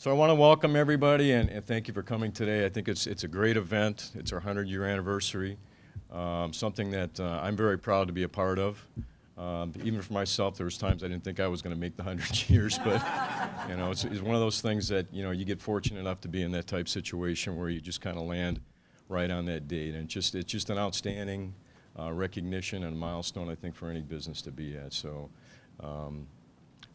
So I want to welcome everybody and thank you for coming today. I think it's a great event. It's our 100-year anniversary, something that I'm very proud to be a part of. Even for myself, there was times I didn't think I was going to make the 100 years, but you know, it's one of those things that you get fortunate enough to be in that type situation where you just kind of land right on that date, and it's just an outstanding recognition and a milestone, I think, for any business to be at. So.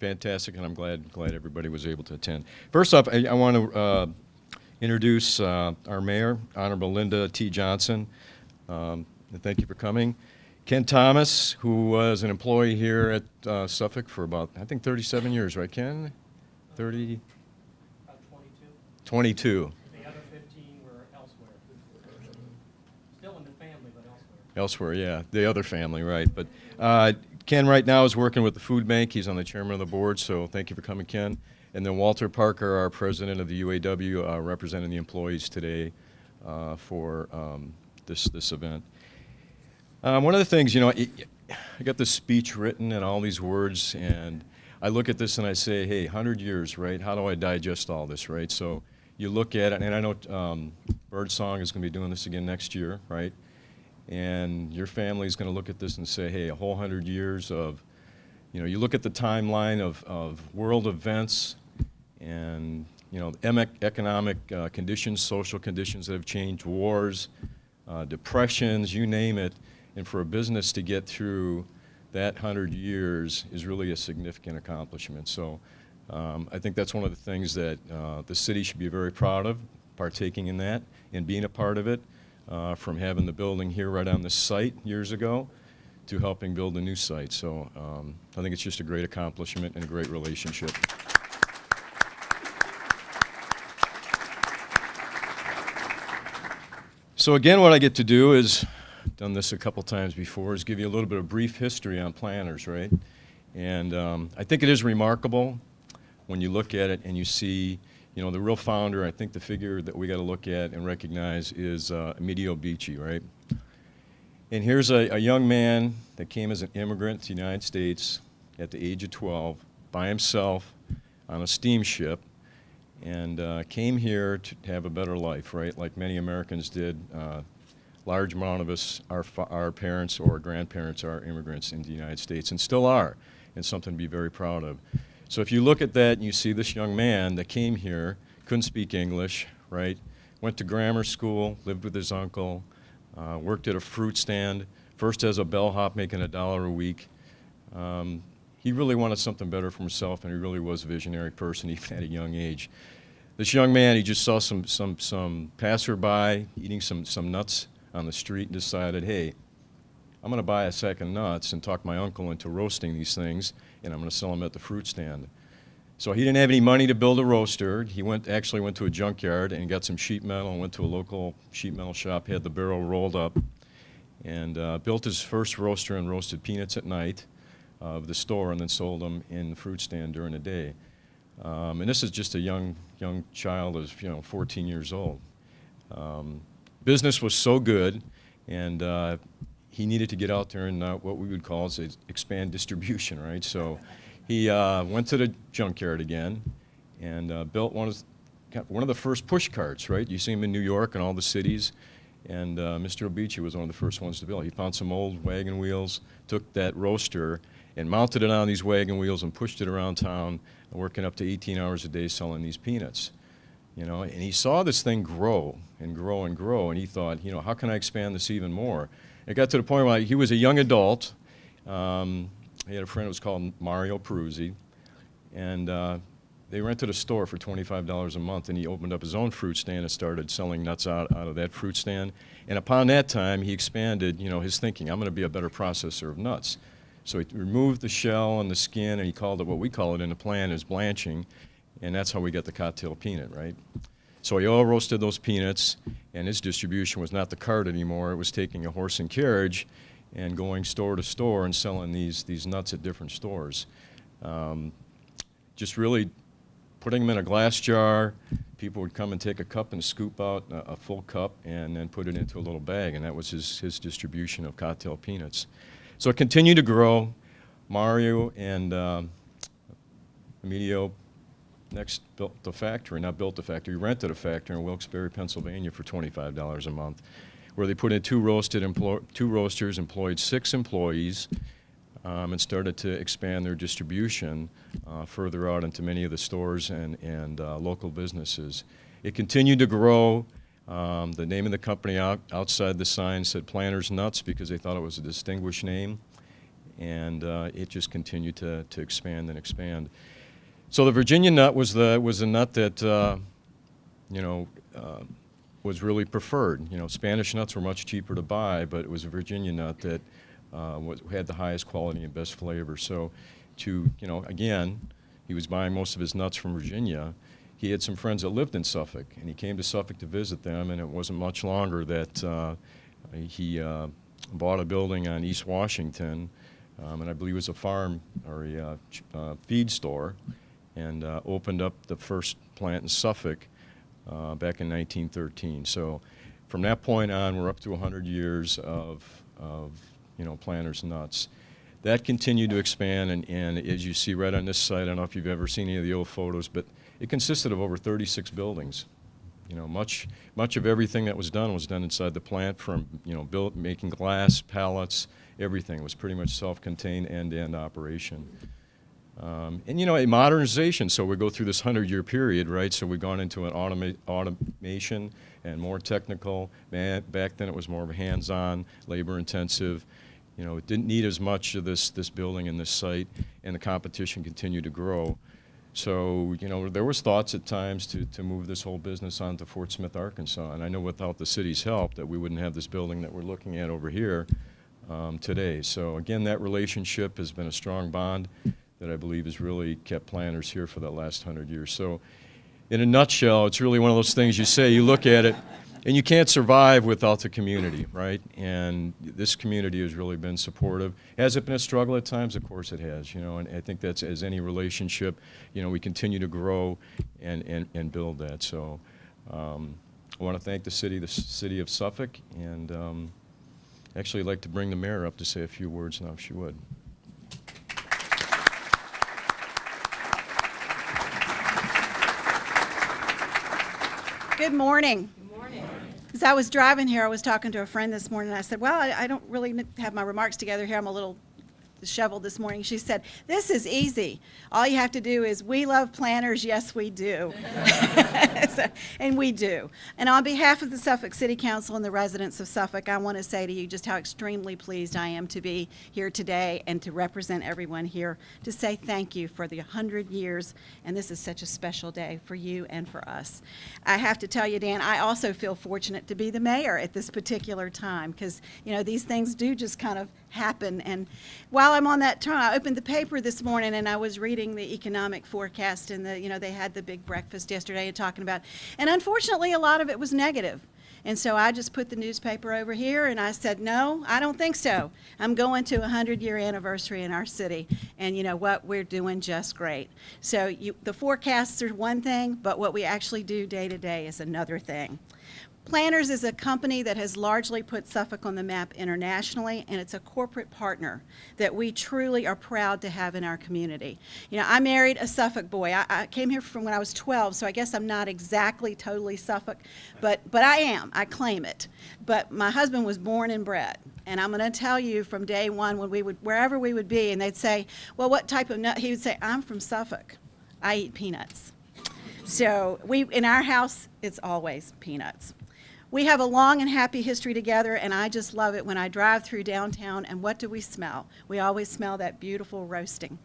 Fantastic, and I'm glad everybody was able to attend. First off, I want to introduce our mayor, Honorable Linda T. Johnson. And thank you for coming. Ken Thomas, who was an employee here at Suffolk for about, I think, 37 years, right, Ken? 30? About 22. 22. The other 15 were elsewhere. Still in the family, but elsewhere. Elsewhere, yeah, the other family, right. But Ken right now is working with the food bank. He's on the chairman of the board, so thank you for coming, Ken. And then Walter Parker, our president of the UAW, representing the employees today for this event. One of the things, I got this speech written and all these words, and I look at this and I say, hey, 100 years, right? How do I digest all this, right? So you look at it, and I know Birdsong is going to be doing this again next year, right? And your family is going to look at this and say, hey, a whole 100 years of, you look at the timeline of world events and, economic conditions, social conditions that have changed, wars, depressions, you name it, and for a business to get through that 100 years is really a significant accomplishment. So I think that's one of the things that the city should be very proud of, partaking in that and being a part of it. From having the building here right on the site years ago to helping build a new site. So I think it's just a great accomplishment and a great relationship. So again, what I get to do is, done this a couple times before, is give you a little bit of brief history on planners, right? And I think it is remarkable when you look at it and you see the real founder. I think the figure that we got to look at and recognize is Emilio Beachy, right? And here's a young man that came as an immigrant to the United States at the age of 12 by himself on a steamship and came here to have a better life, right? Like many Americans did. Large amount of us, our parents or grandparents are immigrants in the United States and still are, and something to be very proud of. So if you look at that and you see this young man that came here, couldn't speak English, right? Went to grammar school, lived with his uncle, worked at a fruit stand, first as a bellhop making $1 a week. He really wanted something better for himself, and he really was a visionary person even at a young age. This young man, he just saw some passerby eating some nuts on the street and decided, hey, I'm going to buy a sack of nuts and talk my uncle into roasting these things, and I'm going to sell them at the fruit stand. So he didn't have any money to build a roaster. He actually went to a junkyard and got some sheet metal and went to a local sheet metal shop, had the barrel rolled up, and built his first roaster and roasted peanuts at night of the store and then sold them in the fruit stand during the day. And this is just a young child of 14 years old. Business was so good, and he needed to get out there and what we would call is expand distribution, right? So he went to the junkyard again and built one of the first push carts, right? You see them in New York and all the cities, and Mr. Obici was one of the first ones to build. He found some old wagon wheels, took that roaster and mounted it on these wagon wheels and pushed it around town, working up to 18 hours a day selling these peanuts. And he saw this thing grow and grow and grow, and he thought, how can I expand this even more? It got to the point where he was a young adult. He had a friend who was called Mario Peruzzi, and they rented a store for $25 a month, and he opened up his own fruit stand and started selling nuts out of that fruit stand. And upon that time, he expanded, his thinking. I'm going to be a better processor of nuts. So he removed the shell and the skin, and he called it, what we call it in the plan is blanching, and that's how we got the cocktail peanut, right? So he oil roasted those peanuts, and his distribution was not the cart anymore. It was taking a horse and carriage and going store to store and selling these nuts at different stores. Just really putting them in a glass jar. People would come and take a cup and scoop out a full cup and then put it into a little bag, and that was his distribution of cocktail peanuts. So it continued to grow. Mario and Emilio next built the factory, not built the factory, rented a factory in Wilkes-Barre, Pennsylvania for $25 a month, where they put in two roasters, employed 6 employees, and started to expand their distribution further out into many of the stores and local businesses. It continued to grow. The name of the company outside the sign said Planters Nuts because they thought it was a distinguished name, and it just continued to expand and expand. So the Virginia nut was a nut that was really preferred. Spanish nuts were much cheaper to buy, but it was a Virginia nut that had the highest quality and best flavor. So, again, he was buying most of his nuts from Virginia. He had some friends that lived in Suffolk, and he came to Suffolk to visit them, and it wasn't much longer that he bought a building on East Washington, and I believe it was a farm or a feed store, and opened up the first plant in Suffolk back in 1913. So from that point on, we're up to 100 years of Planters Nuts. That continued to expand, and as you see right on this site, I don't know if you've ever seen any of the old photos, but it consisted of over 36 buildings. Much of everything that was done inside the plant, from making glass, pallets, everything. It was pretty much self-contained end-to-end operation. And a modernization, so we go through this 100-year period, right? So we've gone into an automation and more technical. Back then it was more of a hands-on, labor-intensive. It didn't need as much of this building and this site, and the competition continued to grow. So, there was thoughts at times to move this whole business onto Fort Smith, Arkansas, and I know without the city's help that we wouldn't have this building that we're looking at over here today. So again, that relationship has been a strong bond that I believe has really kept Planters here for the last 100 years. So in a nutshell, it's really one of those things you look at it, and you can't survive without the community, right? And this community has really been supportive. Has it been a struggle at times? Of course it has, and I think that's, as any relationship, we continue to grow and build that. So I want to thank the city of Suffolk, and actually I'd like to bring the mayor up to say a few words now, if she would. Good morning. Good morning. As I was driving here, I was talking to a friend this morning, and I said, well, I don't really have my remarks together here. I'm a little disheveled this morning. She said, this is easy. All you have to do is, we love Planters, yes we do. And we do. And on behalf of the Suffolk City Council and the residents of Suffolk, I want to say to you just how extremely pleased I am to be here today and to represent everyone here to say thank you for the 100 years, and this is such a special day for you and for us. I have to tell you, Dan, I also feel fortunate to be the mayor at this particular time, because these things do just kind of happen. And while I'm on that turn, I opened the paper this morning and I was reading the economic forecast, and they had the big breakfast yesterday and talking about, and unfortunately a lot of it was negative. And so I just put the newspaper over here and I said, no, I don't think so. I'm going to a 100-year anniversary in our city, and you know what? We're doing just great. So the forecasts are one thing, but what we actually do day to day is another thing. Planters is a company that has largely put Suffolk on the map internationally, and it's a corporate partner that we truly are proud to have in our community. I married a Suffolk boy. I came here from when I was 12, so I guess I'm not exactly totally Suffolk, but I am. I claim it. But my husband was born and bred, and I'm going to tell you from day one, when wherever we would be, and they'd say, well, what type of nut? He would say, I'm from Suffolk. I eat peanuts. So in our house, it's always peanuts. We have a long and happy history together, and I just love it when I drive through downtown, and what do we smell? We always smell that beautiful roasting.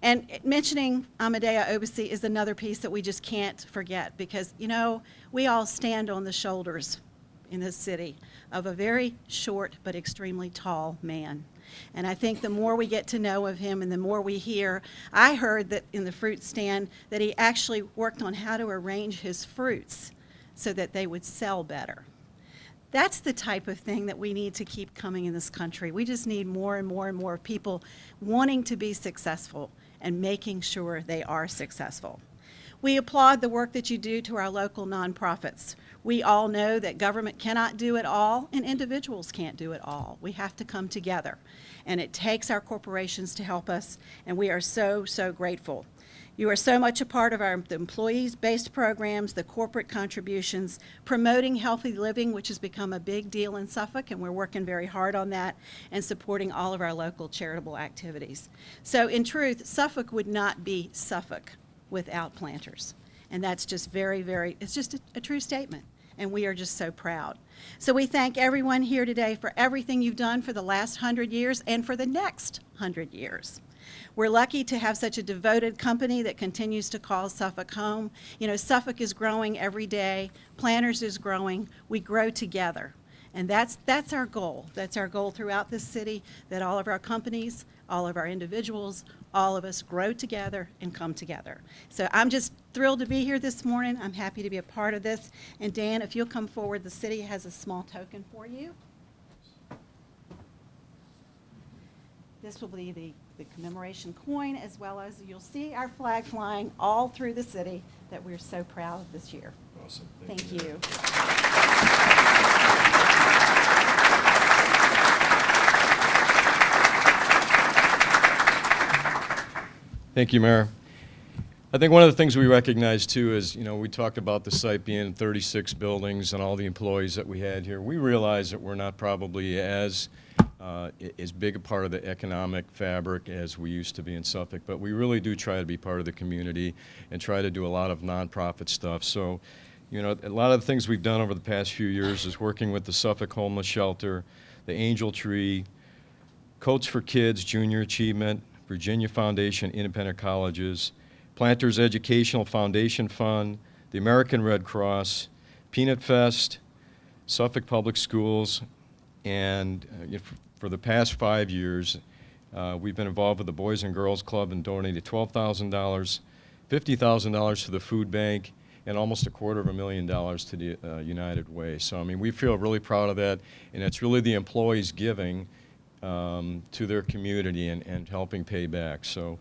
And mentioning Amadea Obisi is another piece that we just can't forget, because, we all stand on the shoulders in this city of a very short but extremely tall man. And I think the more we get to know of him and the more we hear, I heard that in the fruit stand that he actually worked on how to arrange his fruits so that they would sell better. That's the type of thing that we need to keep coming in this country. We just need more and more and more people wanting to be successful and making sure they are successful. We applaud the work that you do to our local nonprofits. We all know that government cannot do it all, and individuals can't do it all. We have to come together, and it takes our corporations to help us, and we are so, so grateful. You are so much a part of the employees-based programs, the corporate contributions, promoting healthy living, which has become a big deal in Suffolk, and we're working very hard on that, and supporting all of our local charitable activities. So in truth, Suffolk would not be Suffolk without planters. And that's just it's just a true statement. And we are just so proud. So we thank everyone here today for everything you've done for the last 100 years and for the next 100 years. We're lucky to have such a devoted company that continues to call Suffolk home. You know, Suffolk is growing every day. Planters is growing. We grow together. And that's our goal. That's our goal throughout this city, that all of our companies, all of our individuals, all of us grow together and come together. So I'm just thrilled to be here this morning. I'm happy to be a part of this. And Dan, if you'll come forward, the city has a small token for you. This will be the commemoration coin, as well as you'll see our flag flying all through the city that we're so proud of this year. Awesome. Thank you. Thank you, Mayor. I think one of the things we recognize too is, you know, we talked about the site being 36 buildings and all the employees that we had here. We realize that we're not probably as big a part of the economic fabric as we used to be in Suffolk, but we really do try to be part of the community and try to do a lot of nonprofit stuff. So, you know, a lot of the things we've done over the past few years is working with the Suffolk Homeless Shelter, the Angel Tree, Coats for Kids, Junior Achievement, Virginia Foundation, Independent Colleges, Planters Educational Foundation Fund, the American Red Cross, Peanut Fest, Suffolk Public Schools, and for the past 5 years, we've been involved with the Boys and Girls Club and donated $12,000, $50,000 to the food bank, and almost $250,000 to the United Way. So, I mean, we feel really proud of that, and it's really the employees giving to their community and helping pay back. So,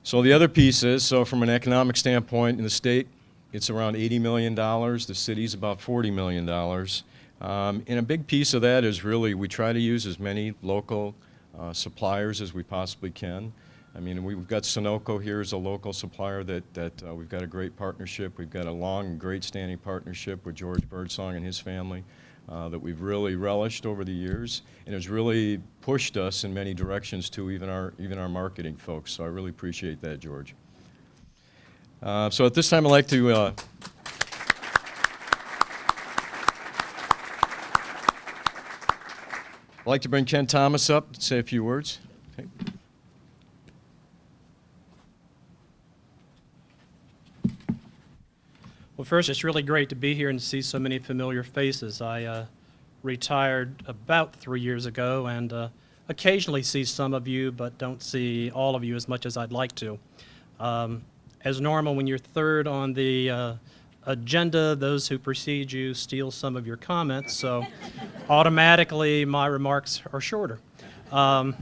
so the other piece is, so from an economic standpoint in the state, it's around $80 million. The city's about $40 million. And a big piece of that is really we try to use as many local suppliers as we possibly can. I mean, we've got Sunoco here as a local supplier that we've got a great partnership. We've got a long and great standing partnership with George Birdsong and his family that we've really relished over the years, and has really pushed us in many directions too, even our marketing folks. So I really appreciate that, George. So at this time, I'd like to I'd like to bring Ken Thomas up to say a few words. Okay. Well, first, it's really great to be here and to see so many familiar faces. I retired about 3 years ago and occasionally see some of you, but don't see all of you as much as I'd like to. As normal, when you're third on the agenda, those who precede you steal some of your comments, so automatically my remarks are shorter. I'd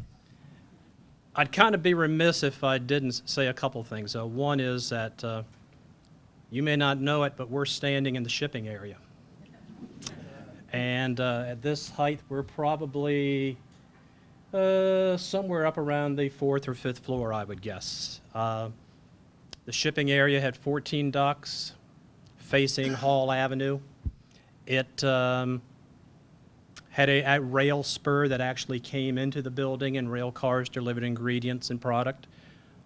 kind of be remiss if I didn't say a couple things. One is that you may not know it, but we're standing in the shipping area. And at this height, we're probably somewhere up around the 4th or 5th floor, I would guess. The shipping area had 14 docks facing Hall Avenue. It had a rail spur that actually came into the building, and rail cars delivered ingredients and product.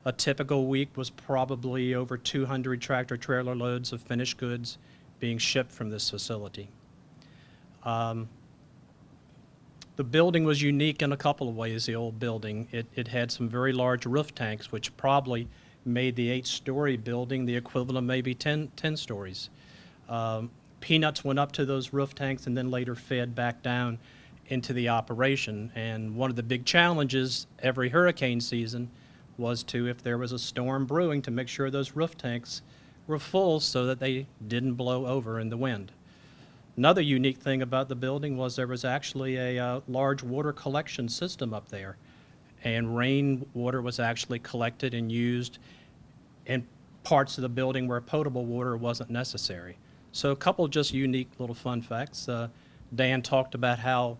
A typical week was probably over 200 tractor-trailer loads of finished goods being shipped from this facility. The building was unique in a couple of ways, the old building. It had some very large roof tanks, which probably made the 8-story building the equivalent of maybe 10 stories. Peanuts went up to those roof tanks and then later fed back down into the operation. And one of the big challenges every hurricane season was to, if there was a storm brewing, to make sure those roof tanks were full so that they didn't blow over in the wind. Another unique thing about the building was there was actually a large water collection system up there, and rainwater was actually collected and used in parts of the building where potable water wasn't necessary. So a couple just unique little fun facts. Dan talked about how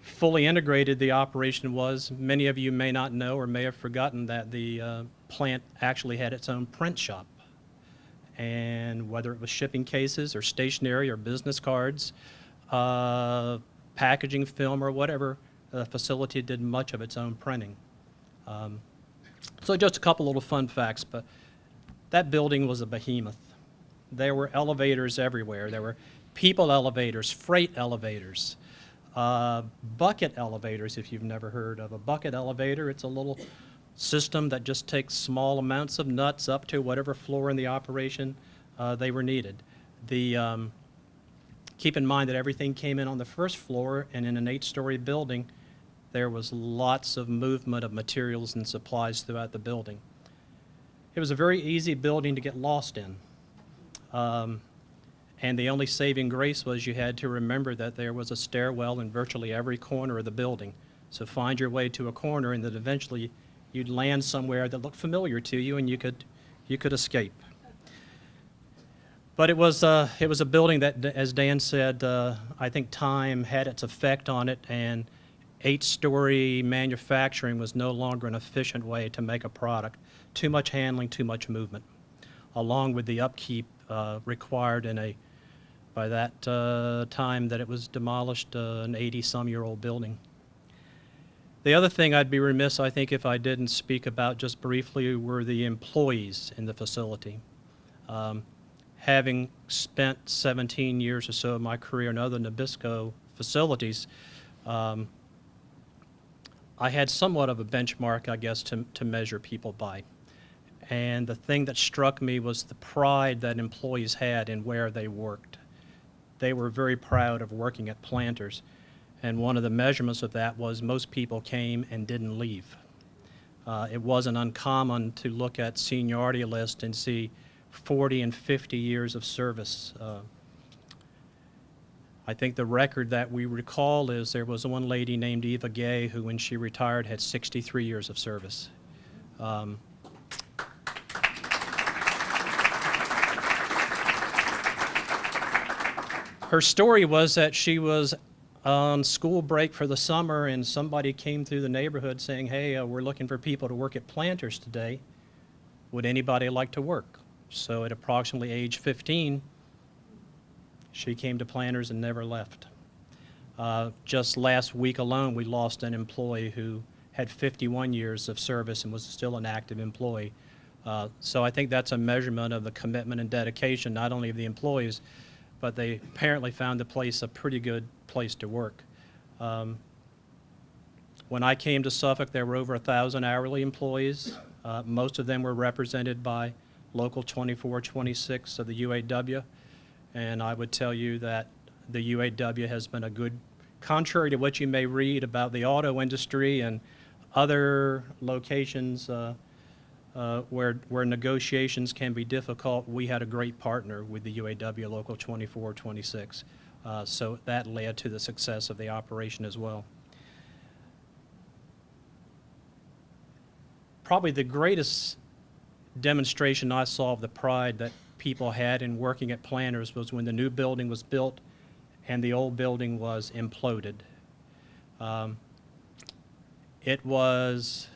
fully integrated the operation was. Many of you may not know or may have forgotten that the plant actually had its own print shop. And whether it was shipping cases or stationery or business cards, packaging film or whatever, the facility did much of its own printing. So just a couple little fun facts, but that building was a behemoth. There were elevators everywhere. There were people elevators, freight elevators, bucket elevators, if you've never heard of a bucket elevator. It's a little system that just takes small amounts of nuts up to whatever floor in the operation they were needed. Keep in mind that everything came in on the first floor, and in an 8-story building, there was lots of movement of materials and supplies throughout the building. It was a very easy building to get lost in. And the only saving grace was you had to remember that there was a stairwell in virtually every corner of the building. So find your way to a corner, and that eventually you'd land somewhere that looked familiar to you, and you could escape. But it was a building that, as Dan said, I think time had its effect on it, and 8-story manufacturing was no longer an efficient way to make a product. Too much handling, too much movement, along with the upkeep required in by that time that it was demolished, an 80-some-year-old building. The other thing I'd be remiss, I think, if I didn't speak about just briefly were the employees in the facility. Having spent 17 years or so of my career in other Nabisco facilities, I had somewhat of a benchmark, I guess, to measure people by. And the thing that struck me was the pride that employees had in where they worked. They were very proud of working at Planters. And one of the measurements of that was most people came and didn't leave. It wasn't uncommon to look at seniority lists and see 40 and 50 years of service. I think the record that we recall is there was one lady named Eva Gay who, when she retired, had 63 years of service. Her story was that she was on school break for the summer, and somebody came through the neighborhood saying, hey, we're looking for people to work at Planters today. Would anybody like to work? So at approximately age 15, she came to Planters and never left. Just last week alone, we lost an employee who had 51 years of service and was still an active employee. So I think that's a measurement of the commitment and dedication, not only of the employees, but they apparently found the place a pretty good place to work. When I came to Suffolk, there were over 1,000 hourly employees. Most of them were represented by Local 2426 of the UAW, and I would tell you that the UAW has been a good, contrary to what you may read about the auto industry and other locations where negotiations can be difficult, we had a great partner with the UAW Local 2426. So that led to the success of the operation as well. Probably the greatest demonstration I saw of the pride that people had in working at Planters was when the new building was built and the old building was imploded. It was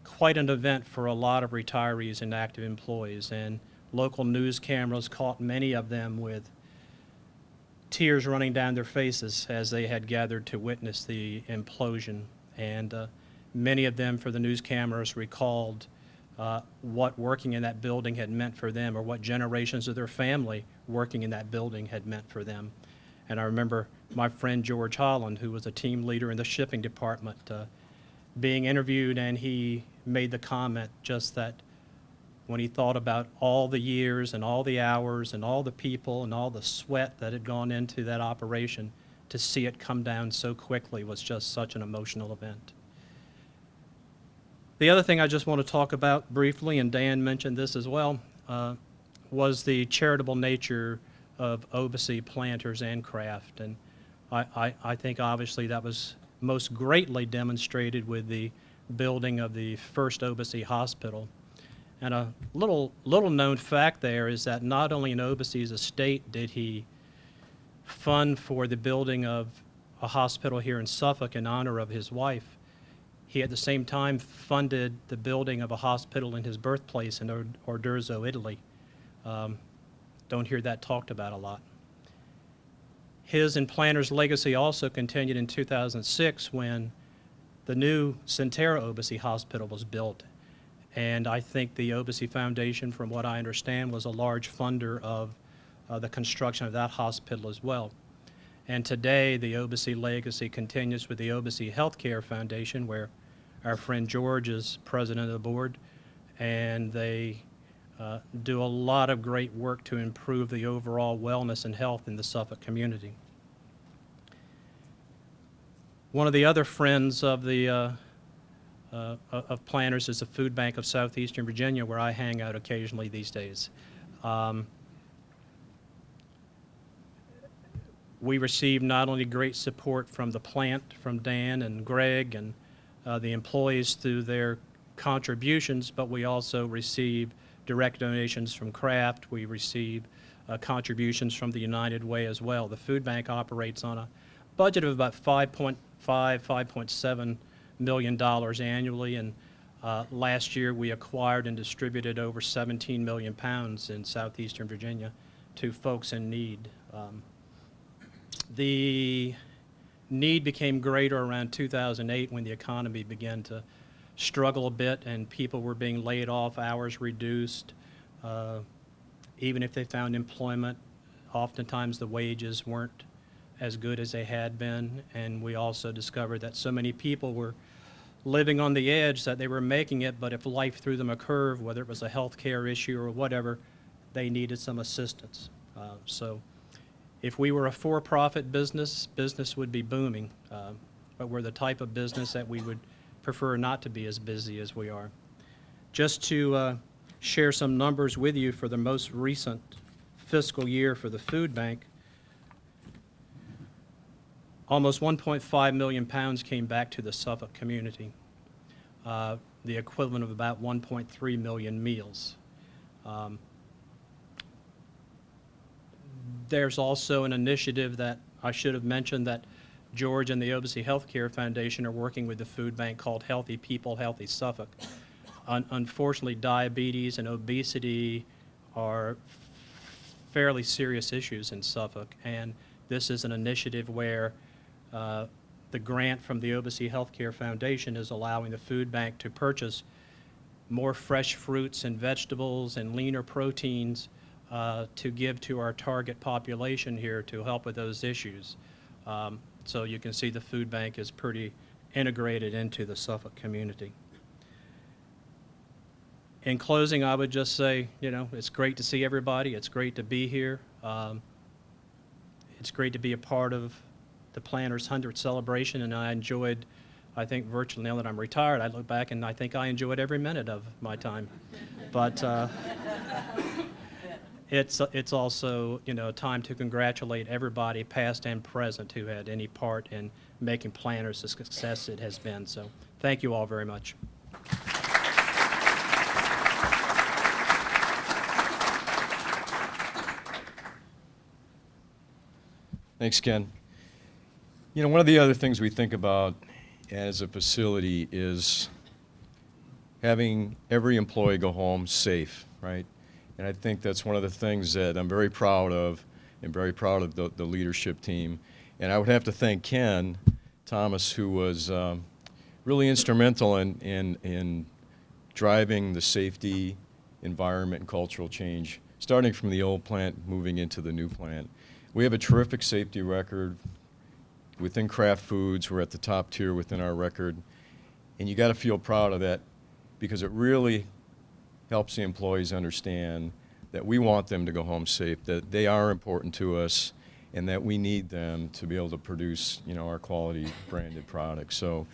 quite an event for a lot of retirees and active employees, and local news cameras caught many of them with tears running down their faces as they had gathered to witness the implosion. And many of them, for the news cameras, recalled what working in that building had meant for them, or what generations of their family working in that building had meant for them. And I remember my friend George Holland, who was a team leader in the shipping department, being interviewed, and he made the comment just that when he thought about all the years and all the hours and all the people and all the sweat that had gone into that operation, to see it come down so quickly was just such an emotional event. The other thing I just want to talk about briefly, and Dan mentioned this as well, was the charitable nature of OBC, Planters, and Craft. And I think obviously that was most greatly demonstrated with the building of the first OBC hospital. And a little known fact there is that not only in OBC's estate did he fund for the building of a a hospital here in Suffolk in honor of his wife, he at the same time funded the building of a hospital in his birthplace in Orderzo, Italy. Don't hear that talked about a lot. His and Planner's legacy also continued in 2006 when the new Centera Obici Hospital was built. And I think the Obici Foundation, from what I understand, was a large funder of the construction of that hospital as well. And today, the Obici legacy continues with the Obici Healthcare Foundation, where our friend George is president of the board, and they do a lot of great work to improve the overall wellness and health in the Suffolk community. One of the other friends of the of Planners is the Food Bank of Southeastern Virginia, where I hang out occasionally these days. We receive not only great support from the plant, from Dan and Greg and the employees through their contributions, but we also receive direct donations from Kraft. We receive contributions from the United Way as well. The food bank operates on a budget of about $5.7 million annually, and last year we acquired and distributed over 17 million pounds in southeastern Virginia to folks in need. The need became greater around 2008 when the economy began to struggle a bit and people were being laid off, hours reduced. Even if they found employment, oftentimes the wages weren't as good as they had been, and we also discovered that so many people were living on the edge that they were making it, but if life threw them a curve, whether it was a health care issue or whatever, they needed some assistance. So if we were a for-profit business would be booming, but we're the type of business that we would prefer not to be as busy as we are. Just to share some numbers with you for the most recent fiscal year for the food bank, almost 1.5 million pounds came back to the Suffolk community, the equivalent of about 1.3 million meals. There's also an initiative that I should have mentioned that George and the Obici Healthcare Foundation are working with the food bank called Healthy People, Healthy Suffolk. Unfortunately, diabetes and obesity are fairly serious issues in Suffolk, and this is an initiative where the grant from the Obici Healthcare Foundation is allowing the food bank to purchase more fresh fruits and vegetables and leaner proteins to give to our target population here to help with those issues. So you can see the food bank is pretty integrated into the Suffolk community. In closing, I would just say, you know, it's great to see everybody. It's great to be here. It's great to be a part of the Planners' 100th celebration, and I enjoyed, I think virtually now that I'm retired, I look back and I think I enjoyed every minute of my time. But it's also, you know, time to congratulate everybody, past and present, who had any part in making Planners the success it has been. So thank you all very much. Thanks, Ken. You know, one of the other things we think about as a facility is having every employee go home safe, right? And I think that's one of the things that I'm very proud of, and very proud of the leadership team. And I would have to thank Ken Thomas, who was really instrumental in driving the safety, environment, and cultural change, starting from the old plant, moving into the new plant. We have a terrific safety record. Within Kraft Foods, we're at the top tier within our record. And you got to feel proud of that, because it really helps the employees understand that we want them to go home safe, that they are important to us, and that we need them to be able to produce, you know, our quality branded products. So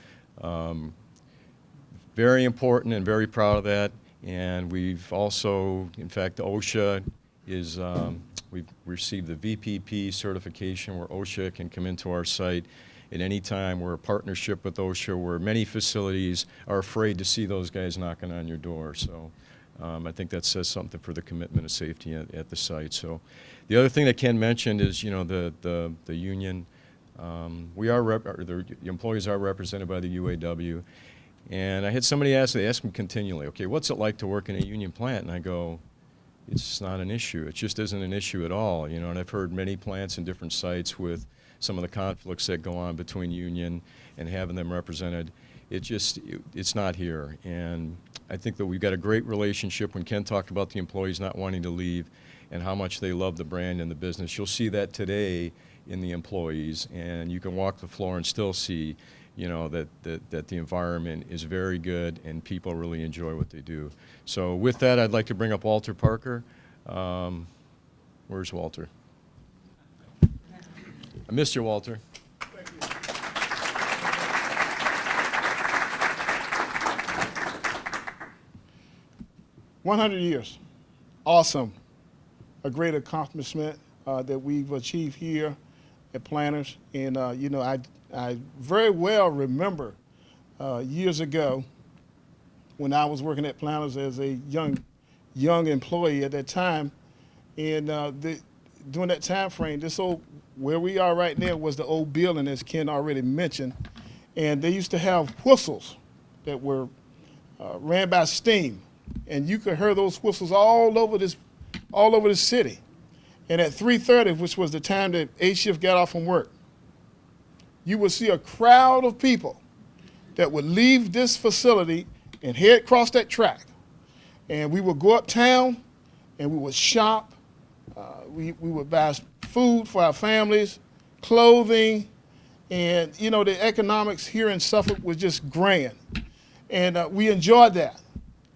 very important and very proud of that. And we've also, in fact, OSHA is, we've received the VPP certification where OSHA can come into our site at any time. We're a partnership with OSHA where many facilities are afraid to see those guys knocking on your door. So I think that says something for the commitment of safety at the site. So the other thing that Ken mentioned is, you know, the union. The employees are represented by the UAW. And I had somebody they ask me continually, okay, what's it like to work in a union plant? And I go, it's not an issue. It just isn't an issue at all, you know. And I've heard many plants in different sites with some of the conflicts that go on between union and having them represented. It's not here. And I think that we've got a great relationship. When Ken talked about the employees not wanting to leave and how much they love the brand and the business, you'll see that today in the employees. And you can walk the floor and still see, you know, that the environment is very good and people really enjoy what they do. So with that, I'd like to bring up Walter Parker. Where's Walter? I missed you, Walter. 100 years. Awesome. A great accomplishment that we've achieved here at Planters. And, you know, I very well remember years ago when I was working at Planters as a young employee at that time. And during that time frame, where we are right now was the old building, as Ken already mentioned. And they used to have whistles that were ran by steam. And you could hear those whistles all over the city. And at 3:30, which was the time that A shift got off from work, you would see a crowd of people that would leave this facility and head across that track. And we would go uptown and we would shop. We would buy food for our families, clothing, and you know, the economics here in Suffolk was just grand. And we enjoyed that.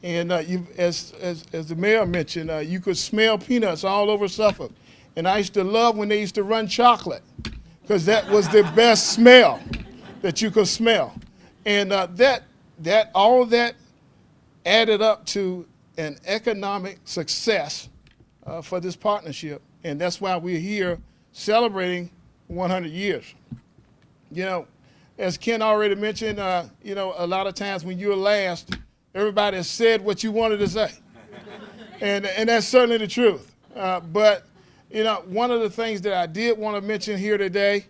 And as the mayor mentioned, you could smell peanuts all over Suffolk. And I used to love when they used to run chocolate, because that was the best smell that you could smell. And all of that added up to an economic success for this partnership. And that's why we're here celebrating 100 years. You know, as Ken already mentioned, you know, a lot of times when you're last, everybody has said what you wanted to say. And that's certainly the truth. But, you know, one of the things that I did want to mention here today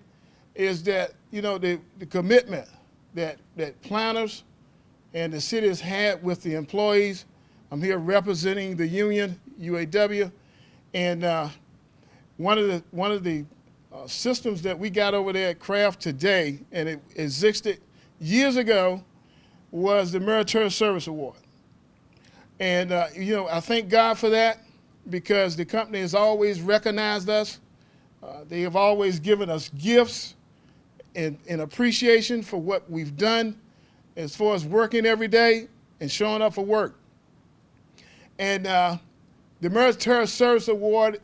is that, you know, the commitment that Planters and the city has had with the employees. I'm here representing the union, UAW, and one of the systems that we got over there at Kraft today, and it existed years ago, was the Military Service Award. And, you know, I thank God for that, because the company has always recognized us. They have always given us gifts in appreciation for what we've done as far as working every day and showing up for work. And the Military Service Award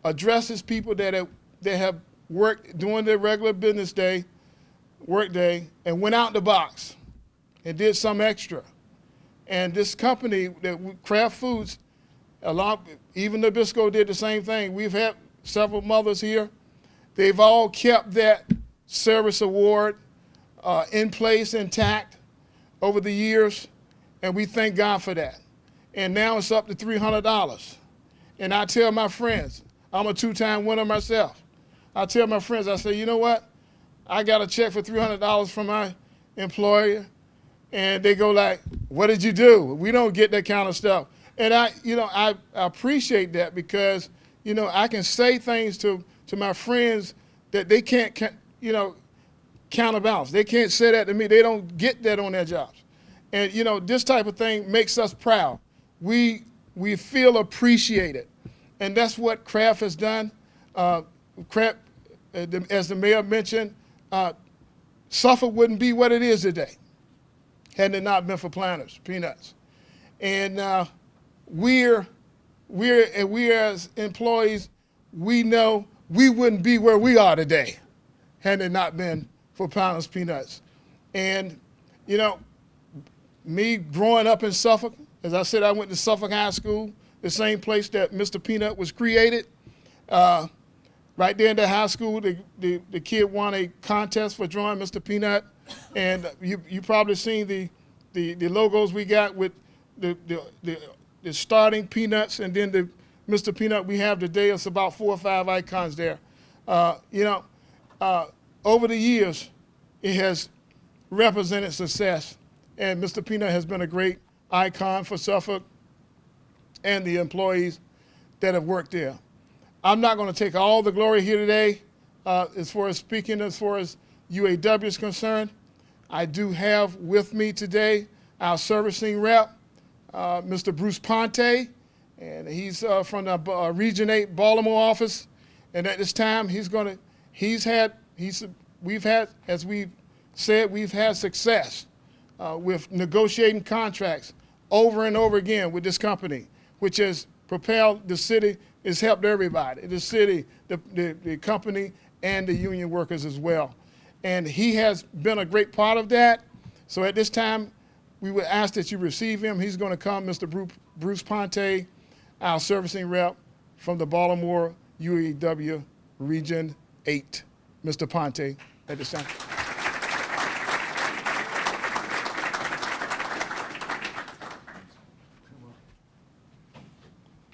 addresses people that have worked during their regular business day, work day, and went out the box and did some extra. And this company, Kraft Foods, even Nabisco did the same thing. We've had several mothers here. They've all kept that service award in place, intact, over the years, and we thank God for that. And now it's up to $300. And I tell my friends, I'm a two-time winner myself. I tell my friends, I say, you know what? I got a check for $300 from my employer. And they go like, what did you do? We don't get that kind of stuff. And I appreciate that, because, you know, I can say things to my friends that they can't, you know, counterbalance. They can't say that to me. They don't get that on their jobs. And, you know, this type of thing makes us proud. We feel appreciated. And that's what Kraft has done. Kraft, as the mayor mentioned, Suffolk wouldn't be what it is today had it not been for Planters, peanuts. And we as employees, we know we wouldn't be where we are today had it not been for Planters peanuts. And, you know, me growing up in Suffolk, as I said, I went to Suffolk High School, the same place that Mr. Peanut was created. Right there in the high school, the kid won a contest for drawing Mr. Peanut. And you probably seen the logos we got with the starting peanuts, and then the Mr. Peanut we have today. It's about 4 or 5 icons there. You know, over the years, it has represented success. And Mr. Peanut has been a great icon for Suffolk and the employees that have worked there. I'm not going to take all the glory here today as far as speaking, as far as UAW is concerned. I do have with me today our servicing rep, Mr. Bruce Ponte, and he's from the Region 8 Baltimore office. And at this time, we've had, as we've said, we've had success with negotiating contracts over and over again with this company, which has propelled the city, has helped everybody, the city, the company, and the union workers as well. And he has been a great part of that. So at this time, we would ask that you receive him. He's going to come, Mr. Bruce Ponte, our servicing rep from the Baltimore UAW Region 8. Mr. Ponte, at this time.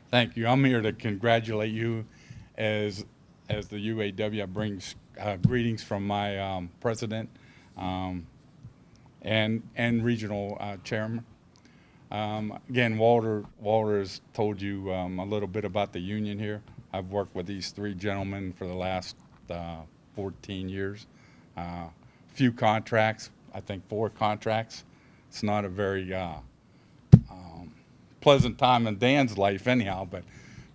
Thank you. I'm here to congratulate you as the UAW. I bring greetings from my president and regional chairman. Again, Walter has told you a little bit about the union here. I've worked with these three gentlemen for the last 14 years. Few contracts, I think 4 contracts. It's not a very pleasant time in Dan's life anyhow, but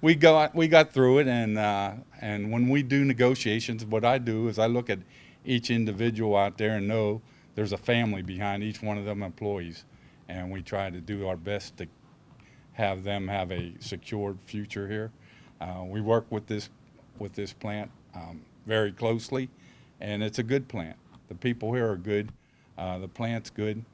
we got through it, and when we do negotiations, what I do is I look at each individual out there and know there's a family behind each one of them employees, and we try to do our best to have them have a secured future here. We work with this plant very closely, and it's a good plant. The people here are good. The plant's good.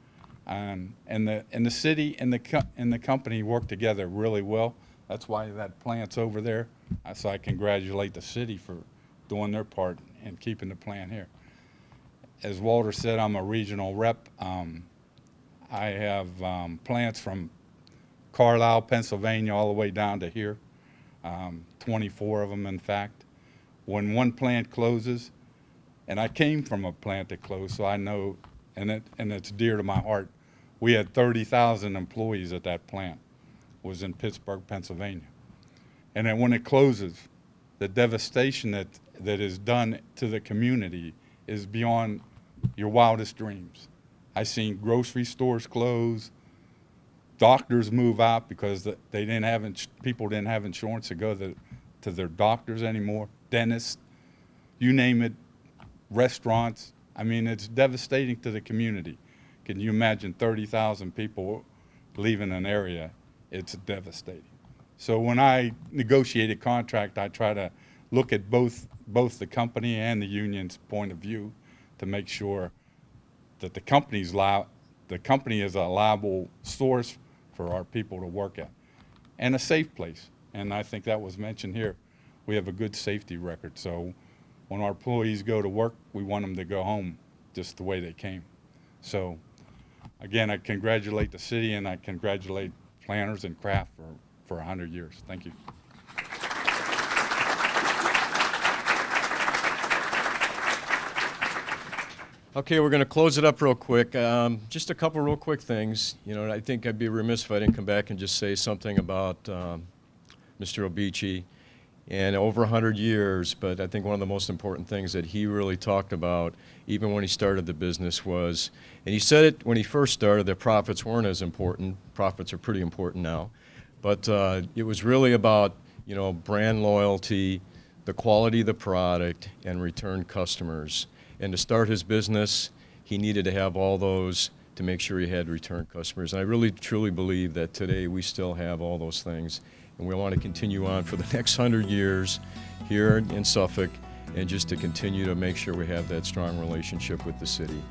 And the city and the company work together really well. That's why that plant's over there. So I congratulate the city for doing their part and keeping the plant here. As Walter said, I'm a regional rep. I have plants from Carlisle, Pennsylvania, all the way down to here. 24 of them, in fact. When one plant closes, and I came from a plant that closed, so I know, and it's dear to my heart. We had 30,000 employees at that plant. It was in Pittsburgh, Pennsylvania. And then when it closes, the devastation that is done to the community is beyond your wildest dreams. I've seen grocery stores close, doctors move out because people didn't have insurance to go to their doctors anymore, dentists, you name it, restaurants. I mean, it's devastating to the community. Can you imagine 30,000 people leaving an area? It's devastating. So when I negotiate a contract, I try to look at both the company and the union's point of view to make sure that the company is a liable source for our people to work at, and a safe place. And I think that was mentioned here. We have a good safety record. So when our employees go to work, we want them to go home just the way they came. So again, I congratulate the city, and I congratulate planners and craft for 100 years. Thank you. Okay, we're going to close it up real quick. Just a couple real quick things. You know, I think I'd be remiss if I didn't come back and just say something about Mr. Obici. And over 100 years, but I think one of the most important things that he really talked about, even when he started the business, was, and he said it when he first started, that profits weren't as important. Profits are pretty important now. But it was really about, you know, brand loyalty, the quality of the product, and return customers. And to start his business, he needed to have all those to make sure he had return customers. And I really, truly believe that today we still have all those things. And we want to continue on for the next 100 years here in Suffolk, and just to continue to make sure we have that strong relationship with the city.